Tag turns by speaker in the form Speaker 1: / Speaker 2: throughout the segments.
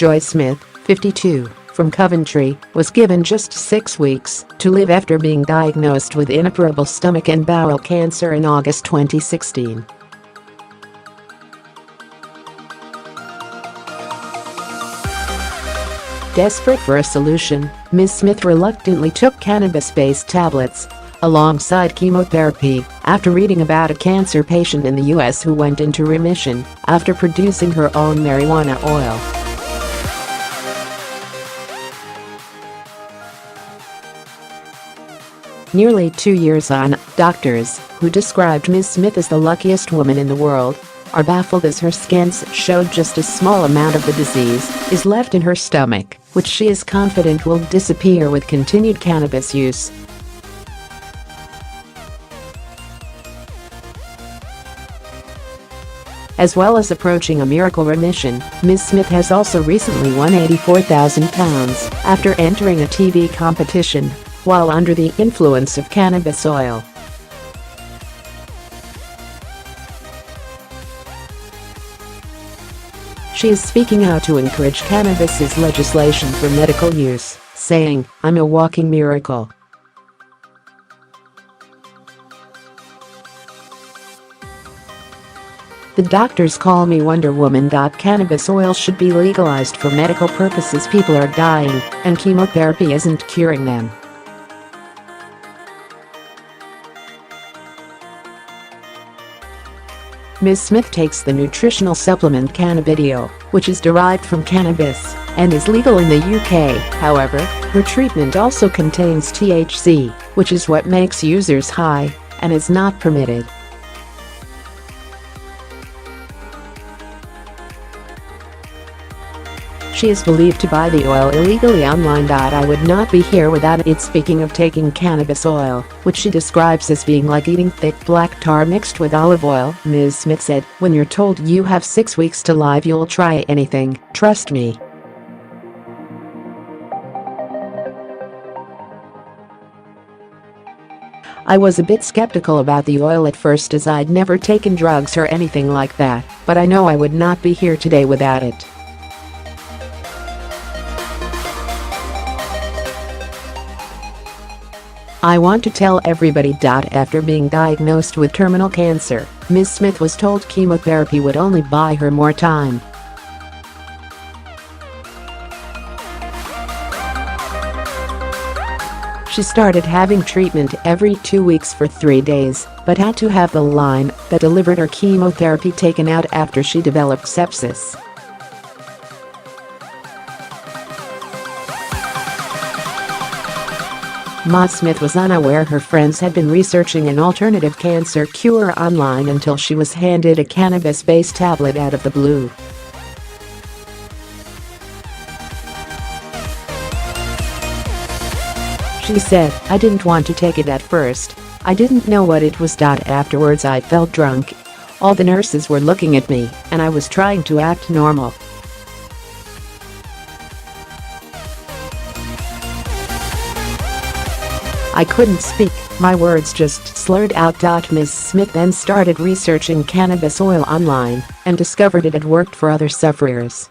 Speaker 1: Joy Smith, 52, from Coventry, was given just 6 weeks to live after being diagnosed with inoperable stomach and bowel cancer in August 2016. Desperate for a solution, Ms. Smith reluctantly took cannabis-based tablets alongside chemotherapy after reading about a cancer patient in the U.S. who went into remission after producing her own marijuana oil. Nearly 2 years on, doctors, who described Ms. Smith as the luckiest woman in the world, are baffled as her scans showed just a small amount of the disease is left in her stomach, which she is confident will disappear with continued cannabis use. As well as approaching a miracle remission, Ms. Smith has also recently won £84,000 after entering a TV competition while under the influence of cannabis oil. She is speaking out to encourage cannabis's legislation for medical use, saying, "I'm a walking miracle." The doctors call me Wonder Woman. Cannabis oil should be legalized for medical purposes. People are dying, and chemotherapy isn't curing them. Ms. Smith takes the nutritional supplement cannabidiol, which is derived from cannabis and is legal in the UK. However, her treatment also contains THC, which is what makes users high and is not permitted. She is believed to buy the oil illegally online. "I would not be here without it." Speaking of taking cannabis oil, which she describes as being like eating thick black tar mixed with olive oil, Ms. Smith said, "When you're told you have 6 weeks to live, you'll try anything, trust me." "I was a bit skeptical about the oil at first as I'd never taken drugs or anything like that, but I know I would not be here today without it." "I want to tell everybody." After being diagnosed with terminal cancer, Ms. Smith was told chemotherapy would only buy her more time. She started having treatment every 2 weeks for 3 days, but had to have the line that delivered her chemotherapy taken out after she developed sepsis. Ms. Smith was unaware her friends had been researching an alternative cancer cure online until she was handed a cannabis-based tablet out of the blue. She said, "I didn't want to take it at first. I didn't know what it was. Afterwards I felt drunk. All the nurses were looking at me, and I was trying to act normal. I couldn't speak, my words just slurred out." Ms. Smith then started researching cannabis oil online and discovered it had worked for other sufferers.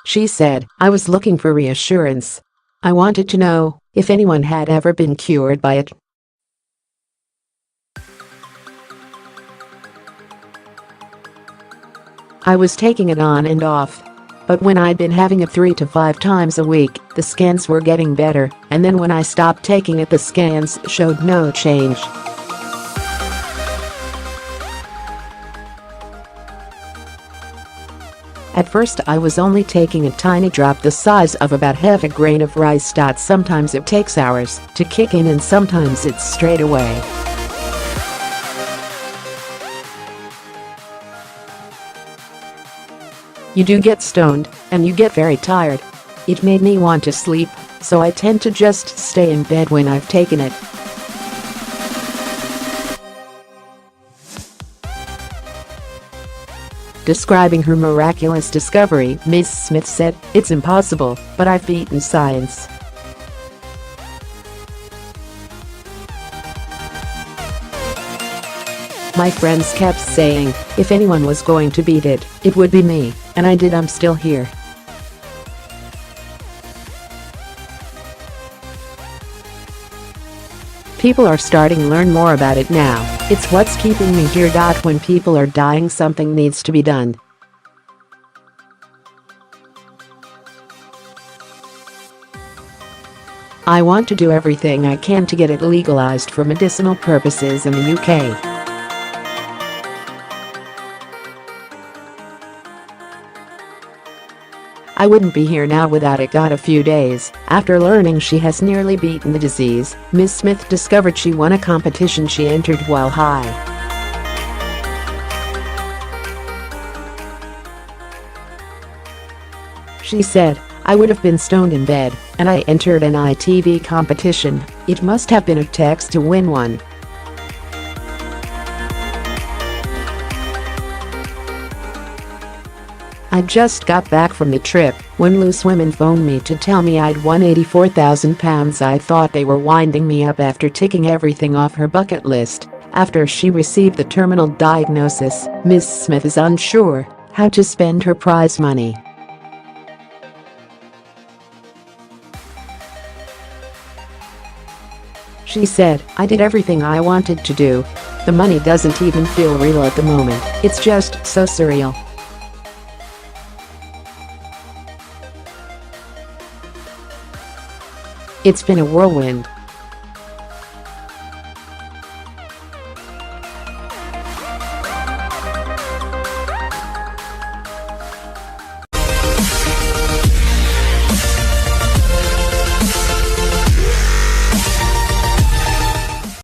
Speaker 1: She said, "I was looking for reassurance. I wanted to know if anyone had ever been cured by it." "I was taking it on and off. But when I'd been having it 3 to 5 times a week, the scans were getting better, and then when I stopped taking it, the scans showed no change." "At first I was only taking a tiny drop the size of about half a grain of rice. Sometimes it takes hours to kick in and sometimes it's straight away. You do get stoned, and you get very tired. It made me want to sleep, so I tend to just stay in bed when I've taken it." Describing her miraculous discovery, Ms. Smith said, "It's impossible, but I've beaten science." My friends kept saying, if anyone was going to beat it, it would be me, and I did. I'm still here. People are starting to learn more about it now. It's what's keeping me here. When people are dying, something needs to be done. I want to do everything I can to get it legalized for medicinal purposes in the UK. I wouldn't be here now without it. A few days after learning she has nearly beaten the disease, Ms. Smith discovered she won a competition she entered while high. She said, I would have been stoned in bed, and I entered an ITV competition. It must have been a text to win one. I just got back from the trip when loose women phoned me to tell me I'd won £84,000. I thought they were winding me up after ticking everything off her bucket list. After she received the terminal diagnosis, Ms. Smith is unsure how to spend her prize money. She said, I did everything I wanted to do. The money doesn't even feel real at the moment. It's just so surreal. It's been a whirlwind.